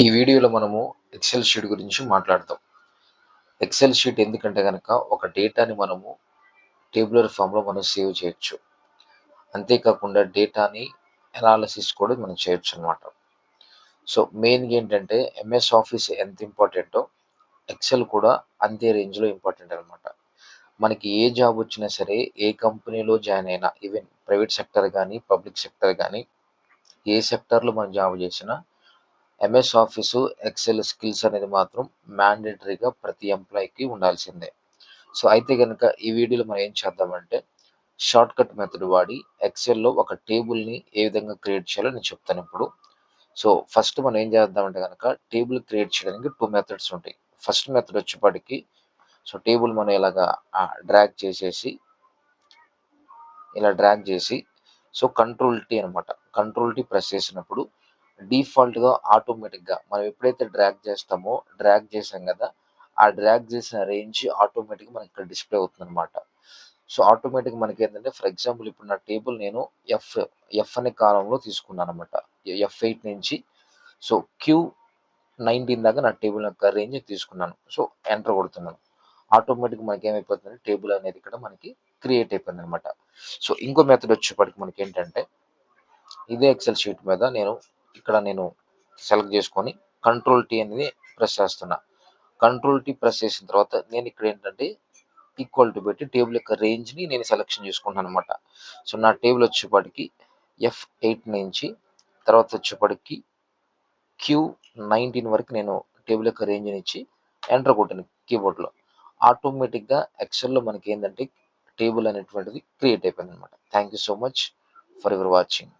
ఈ వీడియోలో మనము ఎక్సెల్ షీట్ గురించి మాట్లాడతాం. ఎక్సెల్ షీట్ ఎందుకంటే గనక ఒక డేటాని మనము టేబులర్ ఫామ్‌లో మనం సేవ్ చేయొచ్చు. అంతేకాకుండా డేటాని అనాలిసిస్ కూడా మనం చేయొచ్చనమాట. సో, మెయిన్‌గా ఏంటంటే ఎంఎస్ ఆఫీస్ ఎంత ఇంపార్టెంటో ఎక్సెల్ కూడా అంతే రేంజ్‌లో ఇంపార్టెంట్ అనమాట. మనకి ఏ జాబ్ వచ్చినా సరే, ఏ కంపెనీలో జాయిన్ అయినా ఈవెన్ ప్రైవేట్ సెక్టార్ గానీ, పబ్లిక్ సెక్టార్ గానీ, ఏ సెక్టార్‌లో మనం జాబ్ చేసినా ఎంఎస్ ఆఫీసు, ఎక్సెల్ స్కిల్స్ అనేది మాత్రం మ్యాండేటరీగా ప్రతి ఎంప్లాయ్‌కి ఉండాల్సిందే. సో, అయితే గనక ఈ వీడియోలో మనం ఏం చేద్దామంటే, షార్ట్‌కట్ మెథడ్ వాడి ఎక్సెల్‌లో ఒక టేబుల్‌ని ఏ విధంగా క్రియేట్ చేయాలో నేను చెప్తానిప్పుడు. సో, ఫస్ట్ మనం ఏం చేద్దామంటే గనక టేబుల్ క్రియేట్ చేయడానికి 2 మెథడ్స్ ఉంటాయి. ఫస్ట్ మెథడ్ వచ్చేపాటికి సో, టేబుల్ మనం ఇలాగా డ్రాగ్ చేసేసి, ఇలా డ్రాగ్ చేసి సో, కంట్రోల్ టీ అనమాట. కంట్రోల్ టీ ప్రెస్ చేసినప్పుడు డిఫాల్ట్‌గా ఆటోమేటిక్‌గా మనం ఎప్పుడైతే డ్రాగ్ చేస్తామో, డ్రాగ్ చేసాం గదా! ఆ డ్రాగ్ చేసిన రేంజ్ ఆటోమేటిక్‌గా మనకి ఇక్కడ డిస్‌ప్లే అవుతుందనమాట. సో, ఆటోమేటిక్‌గా మనకేంటంటే ఫర్ ఎగ్జాంపుల్ ఇప్పుడు నా టేబుల్ నేను ఎఫ్, ఎఫ్ అనే కాలమ్‌లో తీసుకున్నాననమాట. ఎఫ్8 నుంచి సో, క్యూ19 దాకా నా టేబుల్ యొక్క రేంజ్ తీసుకున్నాను. సో, ఎంటర్ కొడుతున్నాను. ఆటోమేటిక్‌గా మనకేమైపోతుందంటే టేబుల్ అనేది ఇక్కడ మనకి క్రియేట్ అయిపోయిందనమాట. సో, ఇంకో మెథడ్ వచ్చేప్పటికి మనకేంటంటే ఇదే ఎక్సెల్ షీట్ మీద నేను సెలెక్ట్ చేసుకొని కంట్రోల్ టీ అనేది ప్రెస్ చేస్తున్నా. కంట్రోల్ టీ ప్రెస్ చేసిన తర్వాత నేను ఇక్కడ ఏంటంటే ఈక్వల్ టు పెట్టి టేబుల్ యొక్క రేంజ్‌ని నేను సెలక్షన్ చేసుకుంటున్నాను అనమాట. సో, నా టేబుల్ వచ్చేప్పటికి ఎఫ్8 నుంచి తర్వాత వచ్చేప్పటికి క్యూ19 వరకు నేను టేబుల్ యొక్క రేంజ్‌ని ఇచ్చి ఎంటర్ కొట్టాను కీబోర్డ్‌లో. ఆటోమేటిక్‌గా ఎక్సెల్‌లో మనకేందంటే టేబుల్ అనేటువంటిది క్రియేట్ అయిపోయిందనమాట. Thank you so much for your watching.